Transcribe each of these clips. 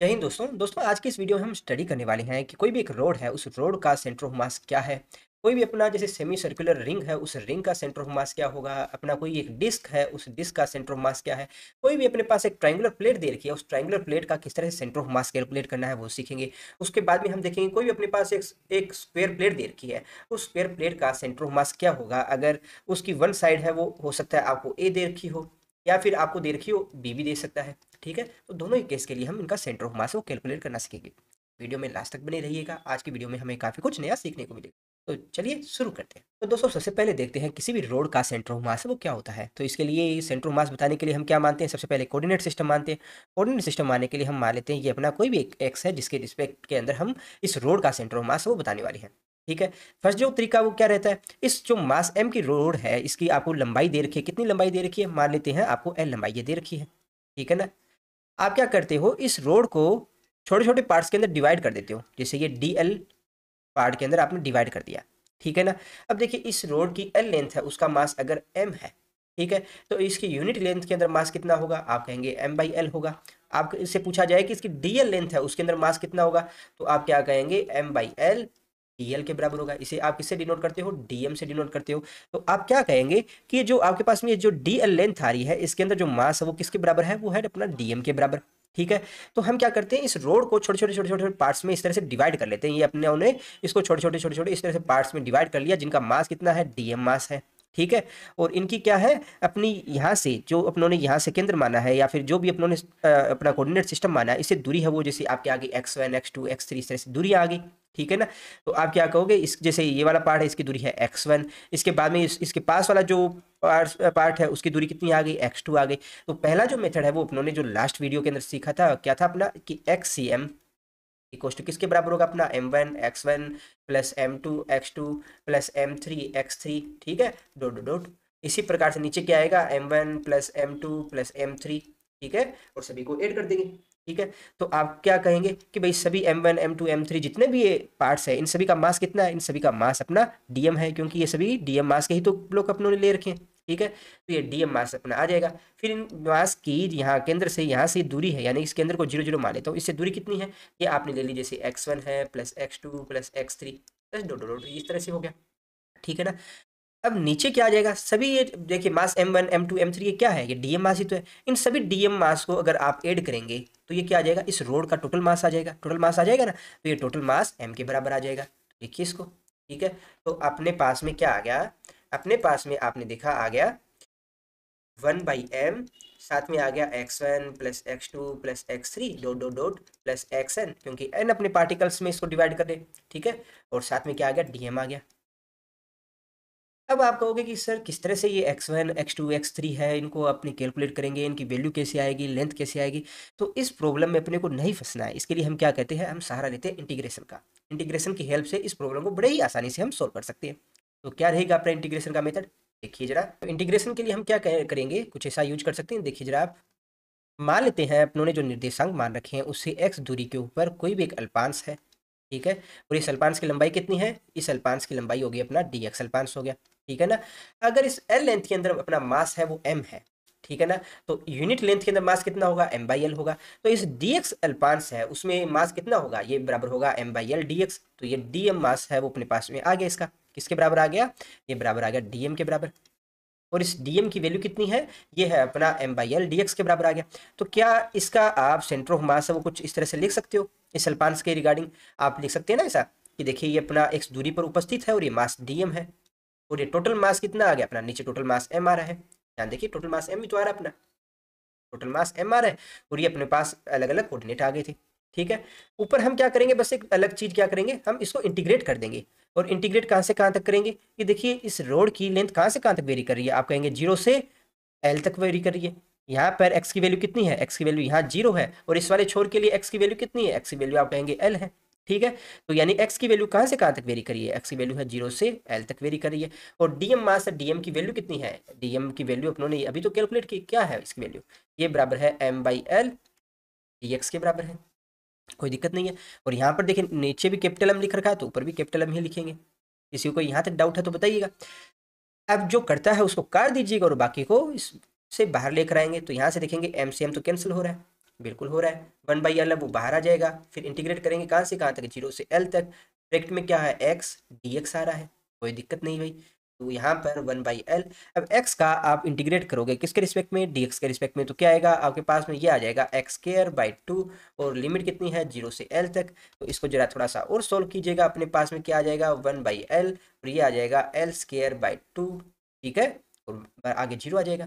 जय हिंद दोस्तों आज की इस वीडियो में हम स्टडी करने वाले हैं कि कोई भी एक रोड है, उस रोड का सेंटर ऑफ मास क्या है। कोई भी अपना जैसे सेमी सर्कुलर रिंग है, उस रिंग का सेंटर ऑफ मास क्या होगा। अपना कोई एक डिस्क है, उस डिस्क का सेंटर ऑफ मास क्या है। कोई भी अपने पास एक ट्रायंगुलर प्लेट दे रखी है, उस ट्रायंगुलर प्लेट का किस तरह से सेंटर ऑफ मास कैलकुलेट करना है वो सीखेंगे। उसके बाद में हम देखेंगे कोई भी अपने पास एक स्क्वायर प्लेट दे रखी है, उस स्क्वायर प्लेट का सेंटर ऑफ मास क्या होगा। अगर उसकी वन साइड है, वो हो सकता है आपको ए दे रखी हो, या फिर आपको दे रखी हो बी भी दे सकता है। ठीक है, तो दोनों ही केस के लिए हम इनका सेंटर ऑफ मास को कैलकुलेट करना सीखेंगे। वीडियो में लास्ट तक बने रहिएगा, आज की वीडियो में हमें काफ़ी कुछ नया सीखने को मिलेगा। तो चलिए शुरू करते हैं। तो दोस्तों सबसे पहले देखते हैं किसी भी रोड का सेंटर ऑफ मास है वो क्या होता है। तो इसके लिए सेंटर ऑफ मास बताने के लिए हम क्या मानते हैं, सबसे पहले कोऑर्डिनेट सिस्टम मानते हैं। कोऑर्डिनेट सिस्टम मानने के लिए हम मान लेते हैं ये अपना कोई भी एक एक्स है जिसके रिस्पेक्ट के अंदर हम इस रोड का सेंटर ऑफ मास वो बताने वाले हैं। ठीक है, फर्स्ट जो तरीका वो क्या रहता है, इस जो मास एम की रोड है इसकी आपको लंबाई दे रखी है। कितनी लंबाई दे रखी है, मान लेते हैं आपको एल लंबाई ये दे रखी है। ठीक है ना, आप क्या करते हो, इस रोड को छोटे छोटे पार्ट्स के अंदर डिवाइड कर देते हो। जैसे ये डी एल पार्ट के अंदर आपने डिवाइड कर दिया। ठीक है ना, अब देखिए इस रोड की एल लेंथ है, उसका मास अगर एम है, ठीक है, तो इसकी यूनिट लेंथ के अंदर मास कितना होगा, आप कहेंगे एम बाई एल होगा। आप इससे पूछा जाए कि इसकी डी एल लेंथ है उसके अंदर मास कितना होगा, तो आप क्या कहेंगे m by l d l के बराबर होगा। इसे आप किससे डिनोट करते हो, डी एम से डिनोट करते हो। तो आप क्या कहेंगे कि जो आपके पास में ये जो डी एल लेंथ आ रही है इसके अंदर जो मास है वो किसके बराबर है, वो है अपना डी एम के बराबर। ठीक है, तो हम क्या करते हैं, इस रोड को छोटे छोटे छोटे छोटे पार्ट्स में इस तरह से डिवाइड कर लेते हैं। ये अपने उन्हें इसको छोटे छोटे छोटे छोटे इस तरह से पार्ट्स में डिवाइड कर लिया जिनका मास कितना है, डीएम मास है। ठीक है, और इनकी क्या है, अपनी यहाँ से जो अपनों ने यहाँ से केंद्र माना है या फिर जो भी अपनों ने अपना कोऑर्डिनेट सिस्टम माना है, इससे दूरी है वो जैसे आपके आगे x1 x2 x3 इस तरह से दूरी आ गई। ठीक है ना, तो आप क्या कहोगे, इस जैसे ये वाला पार्ट है इसकी दूरी है x1, इसके बाद में इसके पास वाला जो पार्ट है उसकी दूरी कितनी आ गई, x2 आ गई। तो पहला जो मेथड है वो अपनों ने जो लास्ट वीडियो के अंदर सीखा था, क्या था अपना कि x c m equal to किसके बराबर होगा, अपना m1 x1 plus m2 x2 plus m3 x3। ठीक है, डॉट डॉट डॉट। इसी प्रकार से नीचे क्या आएगा, m1 plus m2 plus m3। ठीक है, और सभी को ऐड कर देंगे। ठीक है, तो आप क्या कहेंगे कि भाई सभी m1 m2 m3 जितने भी ये पार्ट्स है इन सभी का मास कितना है, इन सभी का मास अपना डीएम है, क्योंकि ये सभी डीएम मास के ही तो ब्लॉक अपनों ने ले रखे हैं। ठीक है, तो ये डीएम मास अपना आ जाएगा। फिर इन मास की यहाँ केंद्र से यहाँ से दूरी है, यानी इस केंद्र को 0 0 मान लेता हूँ, इससे दूरी कितनी है, ये आपने ले ली जैसे x1 है plus x2 plus x3 plus dot dot dot, इस तरह से हो गया। ठीक है ना, अब नीचे क्या आ जाएगा, सभी ये देखिए मास m1 m2 m3 ये क्या है, ये डीएम मास ही तो है। इन सभी डीएम मास को अगर आप ऐड करेंगे तो ये क्या आ जाएगा, इस रोड का टोटल मास आ जाएगा। टोटल मास आ जाएगा ना, तो ये टोटल मास m के बराबर आ जाएगा। देखिए इसको। ठीक है, तो अपने पास में क्या आ गया, अपने पास में आपने देखा आ गया 1/m, साथ में आ गया x1 plus x2 plus x3 dot dot dot plus xn, क्योंकि n अपने पार्टिकल्स में इसको डिवाइड कर दे। ठीक है, और साथ में क्या आ गया, dm आ गया। अब आप कहोगे कि सर किस तरह से ये x1 x2 x3 है, इनको अपनी कैलकुलेट करेंगे, इनकी वैल्यू कैसे आएगी, लेंथ कैसे आएगी। तो इस प्रॉब्लम में अपने को नहीं फंसना है, इसके लिए हम क्या कहते हैं, हम सहारा लेते हैं इंटीग्रेशन का। इंटीग्रेशन की हेल्प से इस प्रॉब्लम को बड़े ही आसानी से हम सोल्व कर सकते हैं। तो क्या रहेगा अपना इंटीग्रेशन का मेथड, देखिए जरा। तो इंटीग्रेशन के लिए हम क्या करेंगे, कुछ ऐसा यूज कर सकते हैं, देखिए जरा आप। मान लेते हैं अपनों ने जो निर्देशांक मान रखे हैं उससे x दूरी के ऊपर कोई भी एक अल्पांश है। ठीक है, और इस अल्पांश की लंबाई कितनी है, इस अल्पांश की लंबाई होगी अपना dx अल्पांश हो गया। ठीक है ना, अगर इस l लेंथ के अंदर अपना मास है वो m है। ठीक है ना, तो यूनिट लेंथ के अंदर मास कितना होगा, m बाई एल होगा। तो इस dx अल्पांश है उसमें मास कितना होगा, ये बराबर होगा m बाई एल dx। तो ये dm मास है वो अपने पास में आ गया, इसका किसके बराबर आ गया, ये बराबर आ गया dm के बराबर। और इस dm की वैल्यू कितनी है, ये है अपना m बाई एल डी के बराबर आ गया। तो क्या इसका आप सेंटर ऑफ मास है वो कुछ इस तरह से लिख सकते हो, इस अल्पांश के रिगार्डिंग आप लिख सकते हैं ना ऐसा कि देखिए ये अपना x दूरी पर उपस्थित है और ये मास dm है, और ये टोटल मास कितना आ गया अपना, नीचे टोटल मास m आ रहा है। ध्यान देखिए टोटल मास m ही तो आ रहा है अपना, टोटल मास m आ रहा है, और ये अपने पास अलग अलग कोऑर्डिनेट आ गए थे। ठीक है, ऊपर हम क्या करेंगे, बस एक अलग चीज क्या करेंगे, हम इसको इंटीग्रेट कर देंगे। और इंटीग्रेट कहाँ से कहाँ तक करेंगे, कि देखिए इस रोड की लेंथ कहाँ से कहाँ तक वेरी कर रही है, आप कहेंगे 0 से एल तक वेरी कर रही है। यहाँ पर एक्स की वैल्यू कितनी है, एक्स की वैल्यू यहाँ 0 है, और इस वाले छोर के लिए एक्स की वैल्यू कितनी है, एक्स की वैल्यू आप कहेंगे एल है। ठीक है, तो यानी एक्स की वैल्यू कहाँ से कहाँ तक वेरी करी है, एक्स की वैल्यू है 0 से एल तक वेरी कर रही है। और डीएम मास है, डीएम की वैल्यू कितनी है, डीएम की वैल्यू अपनों ने अभी तो कैलकुलेट की, क्या है इसकी वैल्यू, ये बराबर है m by l d x के बराबर है, कोई दिक्कत नहीं है। और यहाँ पर देखिए नीचे भी कैपिटल एम लिख रखा है तो ऊपर भी कैपिटल एम ही लिखेंगे। किसी को यहाँ तक डाउट है तो बताइएगा। अब जो करता है उसको काट दीजिएगा और बाकी को इससे बाहर लेकर आएंगे, तो यहाँ से देखेंगे एम से एम तो कैंसिल हो रहा है। बिल्कुल हो रहा है। 1/L अब वो बाहर आ जाएगा, फिर इंटीग्रेट करेंगे कहाँ से कहाँ तक, 0 से L तक। ब्रैकेट में क्या है, x dx आ रहा है, कोई दिक्कत नहीं भाई। तो यहाँ पर 1/L। अब x का आप इंटीग्रेट करोगे किसके रिस्पेक्ट में, dx के रिस्पेक्ट में, तो क्या आएगा आपके पास में, ये आ जाएगा x²/2। और लिमिट कितनी है, 0 से L तक। तो इसको जरा थोड़ा सा और सोल्व कीजिएगा, अपने पास में क्या आ जाएगा, 1/L, और ये आ जाएगा L²/2। ठीक है, और आगे 0 आ जाएगा,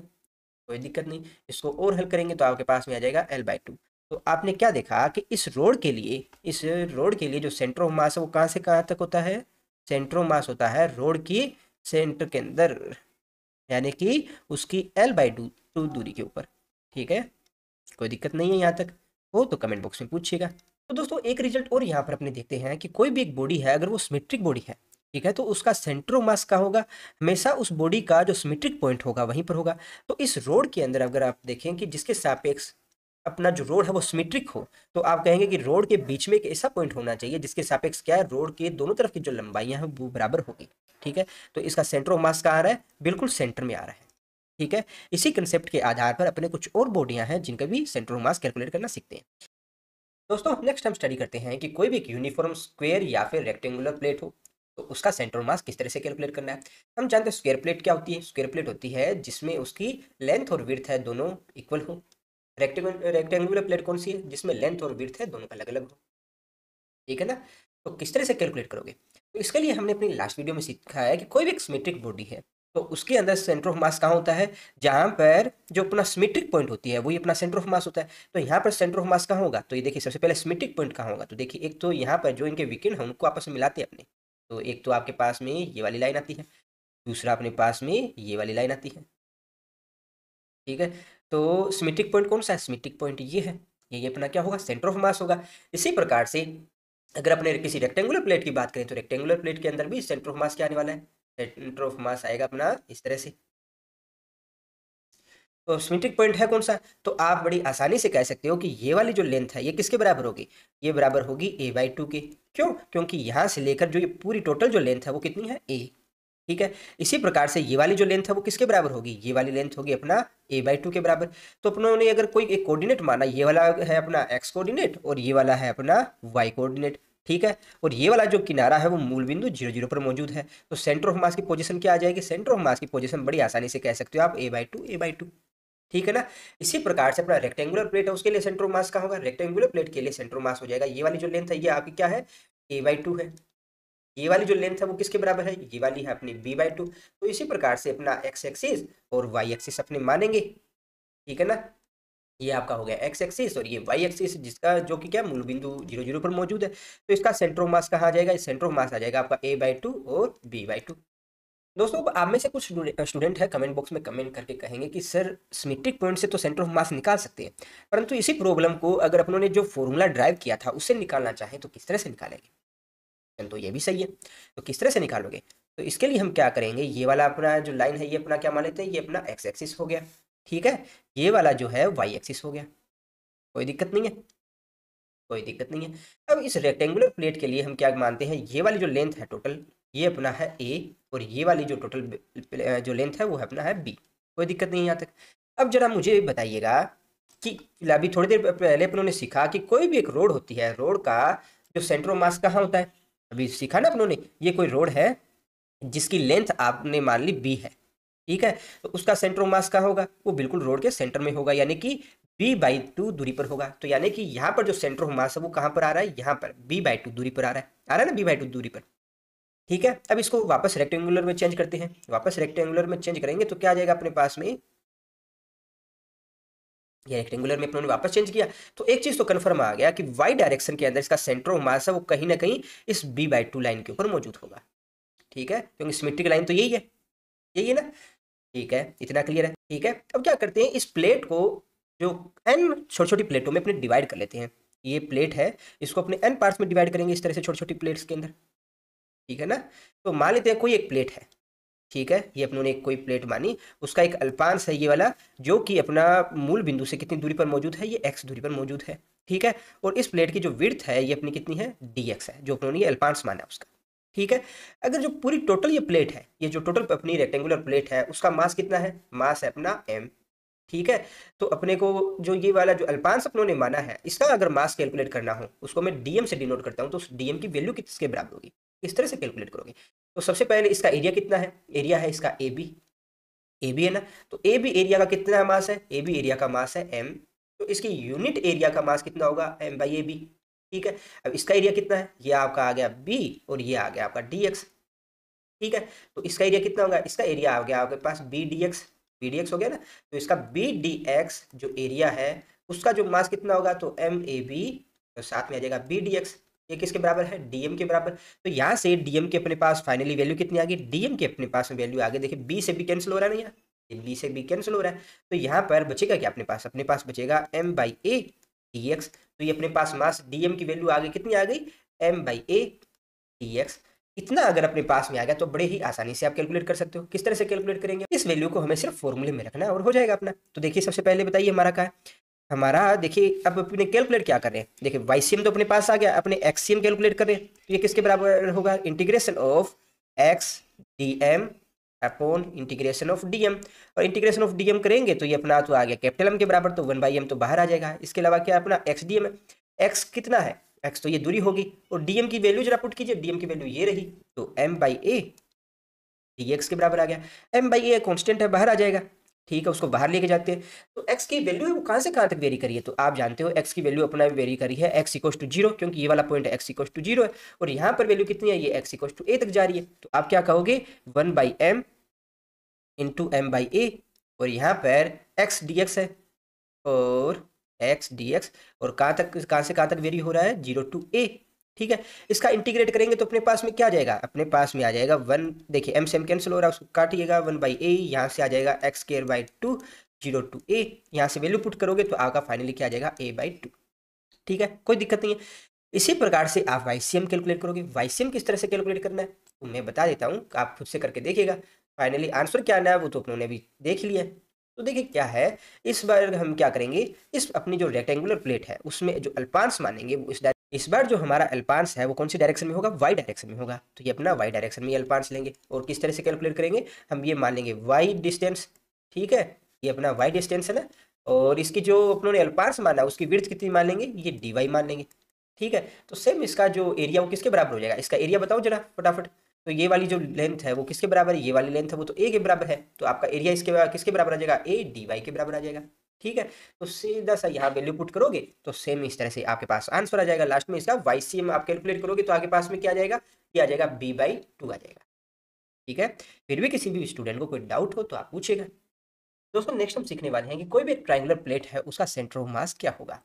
कोई दिक्कत नहीं। इसको और हल करेंगे तो आपके पास में आ जाएगा L/2। तो आपने क्या देखा कि इस रोड के लिए जो सेंटर ऑफ मास है वो कहाँ से कहाँ तक होता है, सेंटर ऑफ मास होता है रोड की सेंटर के अंदर, यानी कि उसकी L/2 दूरी के ऊपर। ठीक है, कोई दिक्कत नहीं है यहाँ तक, हो तो कमेंट बॉक्स में पूछिएगा। तो दोस्तों एक रिजल्ट और यहाँ पर अपने देखते हैं कि कोई भी एक बॉडी है, अगर वो सिमेट्रिक बॉडी है, ठीक है, तो उसका सेंटर ऑफ मास कहाँ होगा, हमेशा उस बॉडी का जो सिमेट्रिक पॉइंट होगा वहीं पर होगा। तो इस रोड के अंदर अगर आप देखें कि जिसके सापेक्ष अपना जो रोड है वो सिमेट्रिक हो, तो आप कहेंगे कि रोड के बीच में एक ऐसा पॉइंट होना चाहिए जिसके सापेक्ष क्या है, रोड के दोनों तरफ की जो लंबाइयां हैं वो बराबर होगी। ठीक है, तो इसका सेंटर ऑफ मास कहाँ आ रहा है, बिल्कुल सेंटर में आ रहा है। ठीक है, इसी कंसेप्ट के आधार पर अपने कुछ और बॉडियां हैं जिनका भी सेंटर ऑफ मास कैलकुलेट करना सीखते हैं। दोस्तों नेक्स्ट हम स्टडी करते हैं कि कोई भी एक यूनिफॉर्म स्क्वायर या फिर रेक्टेंगुलर प्लेट हो, तो उसका सेंटर ऑफ मास किस तरह से कैलकुलेट करना है। हम जानते हैं स्क्वायर प्लेट क्या होती है, स्क्वायर प्लेट होती है जिसमें उसकी लेंथ और विड्थ है दोनों इक्वल हो। रेक्टेंगुलर प्लेट कौन सी है, जिसमें लेंथ और विड्थ है दोनों अलग अलग हो। ठीक है ना, तो किस तरह से कैलकुलेट करोगे, तो इसके लिए हमने अपनी लास्ट वीडियो में सीखा है कि कोई भी एक सिमेट्रिक बॉडी है तो उसके अंदर सेंटर ऑफ मास कहाँ होता है, जहां पर जो अपना सिमेट्रिक पॉइंट होती है वही अपना सेंटर ऑफ मास होता है। तो यहाँ पर सेंटर ऑफ मास कहाँ होगा, तो ये देखिए सबसे पहले सिमेट्रिक पॉइंट कहाँ होगा, तो देखिए एक तो यहाँ पर जो इनके विकिरण है उनको आपस में मिलाते हैं अपने, तो एक तो आपके पास में ये वाली लाइन आती है, दूसरा अपने पास में ये वाली लाइन आती है। ठीक है, तो सिमेट्रिक पॉइंट कौन सा है, सिमेट्रिक पॉइंट ये है, ये अपना क्या होगा, सेंटर ऑफ मास होगा। इसी प्रकार से अगर अपने किसी रेक्टेंगुलर प्लेट की बात करें तो रेक्टेंगुलर प्लेट के अंदर भी सेंटर ऑफ मास क्या आने वाला है, सेंटर ऑफ मास आएगा अपना इस तरह से। तो सिमेट्रिक पॉइंट है कौन सा, तो आप बड़ी आसानी से कह सकते हो कि ये वाली जो लेंथ है ये किसके बराबर होगी, ये बराबर होगी a/2 के। क्यों, क्योंकि यहाँ से लेकर जो ये पूरी टोटल जो लेंथ है वो कितनी है, a। ठीक है, इसी प्रकार से ये वाली जो लेंथ है वो किसके बराबर होगी, ये वाली लेंथ होगी अपना a/2 के बराबर। तो अपनों ने अगर कोई एक कोऑर्डिनेट माना, ये वाला है अपना x कोऑर्डिनेट और ये वाला है अपना y कोऑर्डिनेट। ठीक है, और ये वाला जो किनारा है वो मूल बिंदु 0 0 पर मौजूद है, तो सेंटर ऑफ मास की पोजीशन क्या आ जाएगी, सेंटर ऑफ मास की पोजीशन बड़ी आसानी से कह सकते हो आप a/2। ठीक है ना, इसी प्रकार से अपना रेक्टेंगुलर प्लेट है उसके लिए सेंटर ऑफ मास का होगा, रेक्टेंगुलर प्लेट के लिए सेंटर ऑफ मास हो जाएगा, ये वाली जो लेंथ है ये आपकी क्या है, a/2 है। ये वाली जो लेंथ है वो किसके बराबर है, ये वाली है अपनी b/2। तो इसी प्रकार से अपना x एक्सिस और y एक्सिस अपने मानेंगे। ठीक है ना, ये आपका हो गया x एक्सिस और ये y एक्सिस, जिसका जो कि क्या मूल बिंदु 0 0 पर मौजूद है। तो इसका सेंटर ऑफ मास कहाँ आ जाएगा, सेंटर ऑफ मास आ जाएगा आपका a/2 और b/2। दोस्तों आप में से कुछ स्टूडेंट है कमेंट बॉक्स में कमेंट करके कहेंगे कि सर सिमेट्रिक पॉइंट से तो सेंटर ऑफ मास निकाल सकते हैं, परंतु इसी प्रॉब्लम को अगर अपनों ने जो फॉर्मूला ड्राइव किया था उससे निकालना चाहें तो किस तरह से निकालेंगे। तो ये भी सही है, तो किस तरह से निकालोगे, तो इसके लिए हम क्या करेंगे, ये वाला अपना जो लाइन है ये अपना क्या मान लेते हैं, ये अपना x एक्सिस हो गया। ठीक है, ये वाला जो है y एक्सिस हो गया, कोई दिक्कत नहीं है, कोई दिक्कत नहीं है। अब इस रेक्टेंगुलर प्लेट के लिए हम क्या मानते हैं, ये वाली जो लेंथ है टोटल ये अपना है a, और ये वाली जो टोटल जो लेंथ है वो अपना है b। कोई दिक्कत नहीं है यहाँ तक। अब जरा मुझे बताइएगा कि अभी थोड़ी देर पहले अपनों ने सीखा कि कोई भी एक रोड होती है, रोड का जो सेंटर ऑफ मास कहाँ होता है, अभी सीखा ना अपनों ने, ये कोई रोड है जिसकी लेंथ आपने मान ली b है। ठीक है, तो उसका सेंटर ऑफ मास कहाँ होगा, वो बिल्कुल रोड के सेंटर में होगा, यानी कि b/2 दूरी पर होगा। तो यानी कि यहाँ पर जो सेंटर ऑफ मास है वो कहाँ पर आ रहा है, यहाँ पर b/2 दूरी पर आ रहा है ना, b/2 दूरी पर। ठीक है, अब इसको वापस रेक्टेंगुलर में चेंज करते हैं, वापस रेक्टेंगुलर में चेंज करेंगे तो क्या आ जाएगा अपने पास में, ये रेक्टेंगुलर में अपनों ने वापस चेंज किया तो एक चीज तो कंफर्म आ गया कि y डायरेक्शन के अंदर इसका सेंटर ऑफ मास है वो कहीं ना कहीं इस b/2 लाइन के ऊपर मौजूद होगा। ठीक है, क्योंकि सिमेट्रिक लाइन तो यही है ना। ठीक है, इतना क्लियर है। ठीक है, अब क्या करते हैं, इस प्लेट को जो n छोटी छोटी प्लेटों में अपने डिवाइड कर लेते हैं। ये प्लेट है, इसको अपने n पार्ट्स में डिवाइड करेंगे इस तरह से छोटी छोटी प्लेट्स के अंदर। ठीक है ना, तो मान लेते हैं कोई एक प्लेट है। ठीक है, ये अपनों ने एक कोई प्लेट मानी, उसका एक अल्पांश है ये वाला जो कि अपना मूल बिंदु से कितनी दूरी पर मौजूद है, ये x दूरी पर मौजूद है। ठीक है, और इस प्लेट की जो विड्थ है ये अपनी कितनी है, dx है, जो अपनों ने ये अल्पांश माना उसका। ठीक है, अगर जो पूरी टोटल ये प्लेट है, ये जो टोटल अपनी रेक्टेंगुलर प्लेट है उसका मास कितना है, मास है अपना m। ठीक है। तो अपने को जो ये वाला जो अल्पांश अपनों ने माना है, इसका अगर मास कैलकुलेट करना हो, उसको मैं डीएम से डिनोट करता हूँ, तो उस डीएम की वैल्यू किसके बराबर होगी, इस तरह से कैलकुलेट करोगे। तो सबसे पहले इसका एरिया कितना है, एरिया है इसका ए बी है ना। तो ए बी एरिया का कितना मास है, ए बी एरिया का मास है एम। तो इसकी यूनिट एरिया का मास कितना होगा, एम बाई ए बी। ठीक है। अब इसका एरिया कितना है, ये आपका आ गया बी और ये आ गया आपका डी एक्स। ठीक है। तो इसका एरिया कितना होगा, इसका एरिया आ गया आपके पास बी डी एक्स हो गया ना। तो इसका बी डी एक्स जो एरिया है, उसका जो मास कितना होगा, तो एम ए बी, तो साथ में आ जाएगा बी डी एक्स। ये किसके बराबर है, डीएम के बराबर। तो यहाँ से डीएम के अपने पास फाइनली वैल्यू कितनी आ गई, डीएम के अपने पास में वैल्यू आ गई। देखिए बी से बी कैंसिल हो रहा है ना, यहाँ बी से बी कैंसिल हो रहा है। तो यहाँ पर बचेगा क्या अपने पास बचेगा m by a d x. तो ये अपने पास मास डीएम की वैल्यू आ गई, कितनी आ गई, m by a d x. इतना अगर अपने पास में आ गया तो बड़े ही आसानी से आप कैलकुलेट कर सकते हो। किस तरह से कैलकुलेट करेंगे, इस वैल्यू को हमें सिर्फ फॉर्मूले में रखना है और हो जाएगा अपना। तो देखिए सबसे पहले बताइए हमारा क्या है, हमारा देखिए अब अपने कैलकुलेट क्या कर रहे हैं। देखिए वाईसीएम तो अपने पास आ गया, अपने एक्ससीएम कैलकुलेट कर रहे हैं। तो ये किसके बराबर होगा, integration of x d m upon integration of d m. और इंटीग्रेशन ऑफ डी एम करेंगे तो ये अपना तो आ गया कैपिटल एम के बराबर, तो 1/m तो बाहर आ जाएगा। इसके अलावा क्या अपना एक्स डी एम है, एक्स कितना है, एक्स तो ये दूरी होगी। और डीएम की वैल्यू जरा पुट कीजिए, डीएम की वैल्यू ये रही, तो m by a d x के बराबर आ गया। एम बाई ए कॉन्स्टेंट है, बाहर आ जाएगा। ठीक है, उसको बाहर लेके जाते हैं। तो एक्स की वैल्यू है वो कहाँ से कहाँ तक वेरी करी है, तो आप जानते हो एक्स की वैल्यू अपना वेरी करी है एक्स इक्वल टू जीरो, क्योंकि ये वाला point x equal to zero है। और यहाँ पर वैल्यू कितनी है, ये एक्स इक्वल टू ए तक जा रही है। तो आप क्या कहोगे, 1/m इंटू एम बाई ए, और यहाँ पर एक्स डी एक्स है, और एक्स डी एक्स, और कहाँ से कहाँ तक वेरी हो रहा है, 0 टू ए। ठीक है। इसका इंटीग्रेट करेंगे तो अपने पास में क्या आ जाएगा, अपने पास में आ जाएगा 1, देखिए एम से एम कैंसिल हो रहा है, उसको काटिएगा 1/a, यहाँ से आ जाएगा एक्स स्क्वायर बाई 2, 0 टू ए। यहाँ से वैल्यू पुट करोगे तो आपका फाइनली क्या आ जाएगा, a/2। ठीक है, कोई दिक्कत नहीं है। इसी प्रकार से आप वाईसीएम कैलकुलेट करोगे। वाईसीएम किस तरह से कैलकुलेट करना है तो मैं बता देता हूँ, आप खुद से करके देखिएगा। फाइनली आंसर क्या आना है वो तो अपनों ने भी देख लिया है। तो देखिए क्या है, इस बार हम क्या करेंगे, इस अपनी जो रेक्टेंगुलर प्लेट है उसमें जो अल्पांश मानेंगे वो इस बार जो हमारा अल्पांश है वो कौन सी डायरेक्शन में होगा, वाई डायरेक्शन में होगा। तो ये अपना वाई डायरेक्शन में अल्पांश लेंगे। और किस तरह से कैलकुलेट करेंगे, हम ये मान लेंगे वाई डिस्टेंस। ठीक है, ये अपना वाई डिस्टेंस है ना, और इसकी जो अपनों ने अल्पांश माना उसकी विड्थ कितनी मान लेंगे, ये डी वाई मान लेंगे। ठीक है। तो सेम इसका जो एरिया वो किसके बराबर हो जाएगा, इसका एरिया बताओ जरा फटाफट। तो ये वाली जो लेंथ है वो किसके बराबर है, ये वाली लेंथ है वो तो ए के बराबर है। तो आपका एरिया किसके बराबर आ जाएगा, ए डी वाई के बराबर आ जाएगा। ठीक है। तो सीधा सा यहाँ वैल्यू पुट करोगे तो सेम इस तरह से आपके पास आंसर आ जाएगा। लास्ट में इसका वाईसीएम आप कैलकुलेट करोगे तो आपके पास में क्या आ जाएगा, ये आ जाएगा b/2 आ जाएगा। ठीक है। फिर भी किसी भी स्टूडेंट को कोई डाउट हो तो आप पूछेगा। दोस्तों नेक्स्ट हम सीखने वाले हैं कि कोई भी एक ट्रायंगुलर प्लेट है उसका सेंटर ऑफ मास क्या होगा।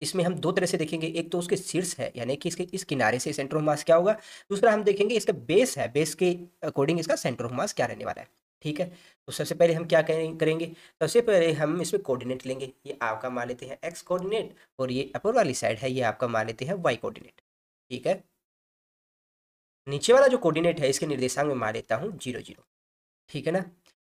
इसमें हम दो तरह से देखेंगे, एक तो उसके शीर्ष है यानी कि इसके इस किनारे से सेंटर ऑफ मास क्या होगा, दूसरा हम देखेंगे इसका बेस है, बेस के अकॉर्डिंग इसका सेंटर ऑफ मास क्या रहने वाला है। ठीक है। तो सबसे पहले हम क्या करेंगे, सबसे पहले हम इसमें कोऑर्डिनेट लेंगे। ये आपका मान लेते हैं एक्स कोऑर्डिनेट, और ये अपर वाली साइड है ये आपका मान लेते हैं वाई कोऑर्डिनेट। ठीक है। नीचे वाला जो कोऑर्डिनेट है इसके निर्देशांक में मान लेता हूँ 0 0। ठीक है ना।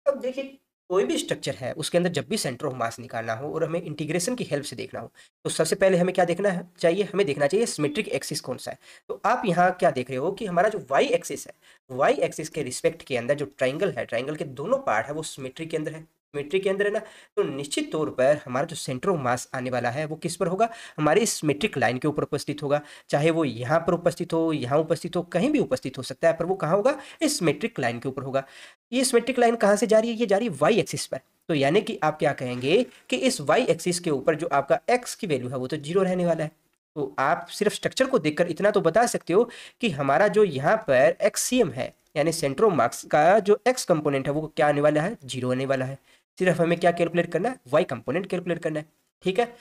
अब देखिए कोई भी स्ट्रक्चर है उसके अंदर जब भी सेंटर ऑफ मास निकालना हो और हमें इंटीग्रेशन की हेल्प से देखना हो, तो सबसे पहले हमें क्या देखना है चाहिए, हमें देखना चाहिए सिमेट्रिक एक्सिस कौन सा है। तो आप यहाँ क्या देख रहे हो कि हमारा जो वाई एक्सिस है, वाई एक्सिस के रिस्पेक्ट के अंदर जो ट्राइंगल है, ट्राइंगल के दोनों पार्ट है वो सिमेट्री के अंदर है, सिमेट्री के अंदर है ना। तो निश्चित तौर पर हमारा जो सेंटर ऑफ मास आने वाला है वो किस पर होगा, हमारी सिमेट्रिक लाइन के ऊपर उपस्थित होगा। चाहे वो यहाँ पर उपस्थित हो, यहाँ उपस्थित हो, कहीं भी उपस्थित हो सकता है, पर वो कहाँ होगा, इस सिमेट्रिक लाइन के ऊपर होगा। ये सिमेट्रिक लाइन कहाँ से जा रही है, ये जा रही है वाई एक्सिस पर। तो यानी कि आप क्या कहेंगे कि इस वाई एक्सिस के ऊपर जो आपका एक्स की वैल्यू है वो तो 0 रहने वाला है। तो आप सिर्फ स्ट्रक्चर को देखकर इतना तो बता सकते हो कि हमारा जो यहाँ पर एक्ससीएम है यानी सेंटर ऑफ मास का जो एक्स कंपोनेंट है वो क्या आने वाला है, 0 आने वाला है। सिर्फ हमें क्या कैलकुलेट करना है, वाई कंपोनेंट कैलकुलेट करना है। ठीक है।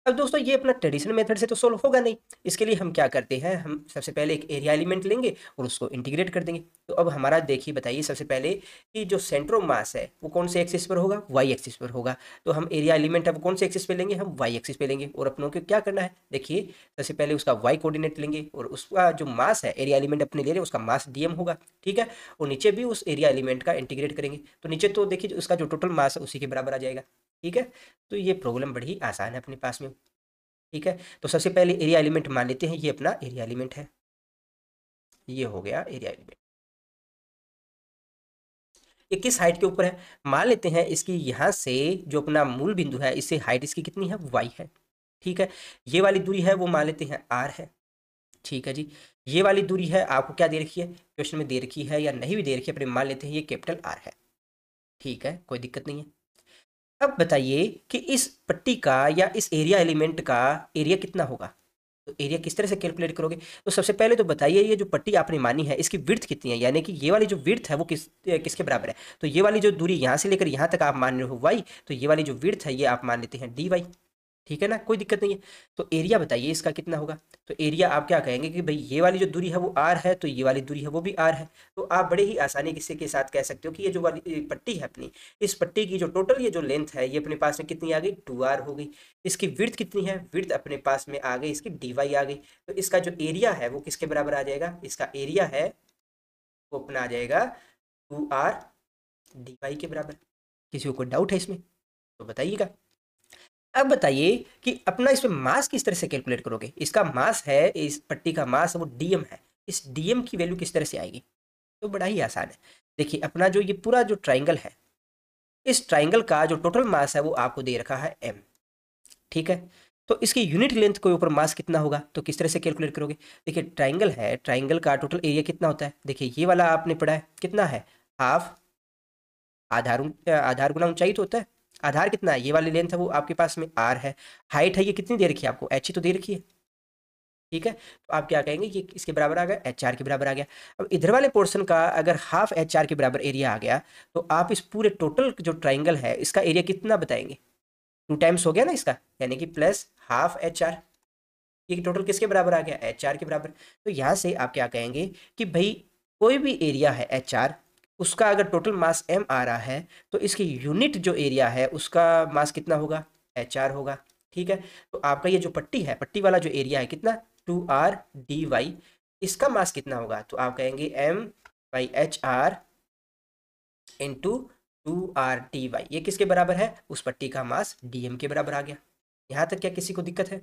अब दोस्तों ये अपना ट्रेडिशनल मेथड से तो सोल्व होगा नहीं, इसके लिए हम क्या करते हैं, हम सबसे पहले एक एरिया एलिमेंट लेंगे और उसको इंटीग्रेट कर देंगे। तो अब हमारा देखिए बताइए सबसे पहले कि जो सेंटर ऑफ मास है वो कौन से एक्सिस पर होगा, वाई एक्सिस पर होगा। तो हम एरिया एलिमेंट है वो कौन से एक्सिस पे लेंगे, हम वाई एक्सिस पे लेंगे। और अपनों को क्या करना है, देखिए सबसे पहले उसका वाई कोऑर्डिनेट लेंगे और उसका जो मास है, एरिया एलिमेंट अपने ले रहे हैं उसका मास डीएम होगा। ठीक है। और नीचे भी उस एरिया एलिमेंट का इंटीग्रेट करेंगे, तो नीचे तो देखिए उसका जो टोटल मास है उसी के बराबर आ जाएगा। ठीक है। तो ये प्रॉब्लम बड़ी आसान है अपने पास में। ठीक है। तो सबसे पहले एरिया एलिमेंट मान लेते हैं, ये अपना एरिया एलिमेंट है, ये हो गया एरिया एलिमेंट। ये किस हाइट के ऊपर है? मान लेते हैं इसकी यहाँ से जो अपना मूल बिंदु है, इससे हाइट इसकी कितनी है? y है। ठीक है, ये वाली दूरी है वो मान लेते हैं r है। ठीक है जी, ये वाली दूरी है आपको क्या दे रखी है, क्वेश्चन में दे रखी है या नहीं भी दे रखी है, अपने मान लेते हैं ये कैपिटल R है। ठीक है, कोई दिक्कत नहीं है। अब बताइए कि इस पट्टी का या इस एरिया एलिमेंट का एरिया कितना होगा? तो एरिया किस तरह से कैलकुलेट करोगे? तो सबसे पहले तो बताइए ये जो पट्टी आपने मानी है इसकी विड्थ कितनी है, यानी कि ये वाली जो विड्थ है वो किसके बराबर है? तो ये वाली जो दूरी यहाँ से लेकर यहाँ तक आप मान रहे हो y, तो ये वाली जो विड्थ है ये आप मान लेते हैं dy। ठीक है ना, कोई दिक्कत नहीं है। तो एरिया बताइए इसका कितना होगा? तो एरिया आप क्या कहेंगे कि भाई ये वाली जो दूरी है वो r है, तो ये वाली दूरी है वो भी r है। तो आप बड़े ही आसानी किसी के साथ कह सकते हो कि ये जो वाली पट्टी है अपनी, इस पट्टी की जो टोटल ये जो लेंथ है ये अपने पास में कितनी आ गई? 2r हो गई। इसकी विड्थ कितनी है? विड्थ अपने पास में आ गई इसकी dy आ गई। तो इसका जो एरिया है वो किसके बराबर आ जाएगा? इसका एरिया है वो अपना आ जाएगा 2r dy के बराबर। किसी को कोई डाउट है इसमें तो बताइएगा। अब बताइए कि अपना इसमें मास किस तरह से कैलकुलेट करोगे? इसका मास है, इस पट्टी का मास है वो डीएम है। इस डीएम की वैल्यू किस तरह से आएगी? तो बड़ा ही आसान है। देखिए अपना जो ये पूरा जो ट्राइंगल है, इस ट्राइंगल का जो टोटल मास है वो आपको दे रखा है m। ठीक है, तो इसकी यूनिट लेंथ के ऊपर मास कितना होगा? तो किस तरह से कैलकुलेट करोगे? देखिए ट्राइंगल है, ट्राइंगल का टोटल एरिया कितना होता है? देखिए ये वाला आपने पढ़ा है कितना है? हाफ आधार गुना ऊंचाई तो होता है। आधार कितना है? ये वाली लेंथ है वो आपके पास में r है। हाइट है ये कितनी दे रखी है आपको? h ही तो दे रखी है। ठीक है, तो आप क्या कहेंगे ये इसके बराबर आ गया, HR के बराबर आ गया। अब इधर वाले पोर्शन का अगर हाफ HR के बराबर एरिया आ गया तो आप इस पूरे टोटल जो ट्राइंगल है इसका एरिया कितना बताएंगे? 2 टाइम्स हो गया ना इसका, यानी कि प्लस हाफ HR। ये टोटल किसके बराबर आ गया? HR के बराबर। तो यहाँ से आप क्या कहेंगे कि भाई कोई भी एरिया है HR, उसका अगर टोटल मास m आ रहा है तो इसकी यूनिट जो एरिया है उसका मास कितना होगा? HR होगा। ठीक है, तो आपका ये जो पट्टी है, पट्टी वाला जो एरिया है कितना? 2r dy, इसका मास कितना होगा? तो आप कहेंगे m/HR इंटू 2r dy। ये किसके बराबर है? उस पट्टी का मास dm के बराबर आ गया। यहाँ तक क्या किसी को दिक्कत है?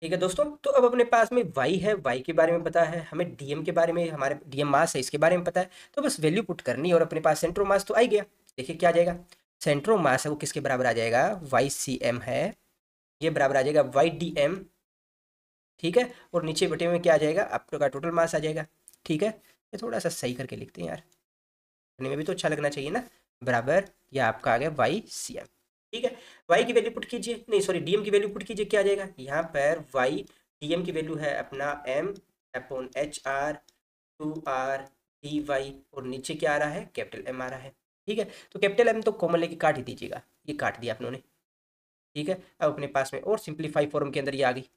ठीक है दोस्तों, तो अब अपने पास में y है, y के बारे में पता है हमें, dm के बारे में, हमारे dm मास है इसके बारे में पता है, तो बस वैल्यू पुट करनी है और अपने पास सेंट्रो मास तो आ ही गया। देखिए क्या आ जाएगा? सेंट्रो मास है वो किसके बराबर आ जाएगा? ycm है, ये बराबर आ जाएगा ydm। ठीक है, और नीचे बटे में क्या आ जाएगा? आपका टोटल मास आ जाएगा। ठीक है, ये थोड़ा सा सही करके लिखते हैं यार, पढ़ने में भी तो अच्छा लगना चाहिए ना। बराबर ये आपका आ गया ycm। ठीक है, y की वैल्यू पुट कीजिए, नहीं सॉरी dm की वैल्यू पुट कीजिए, क्या आ जाएगा? यहाँ पर y dm की वैल्यू है अपना m/HR 2r dy, और नीचे क्या आ रहा है? कैपिटल M आ रहा है। ठीक है, तो कैपिटल M तो कॉमन लेके काट ही दीजिएगा, ये काट दिया आपने। ठीक है, अब अपने पास में और सिंप्लीफाई फॉर्म के अंदर ये आ गई।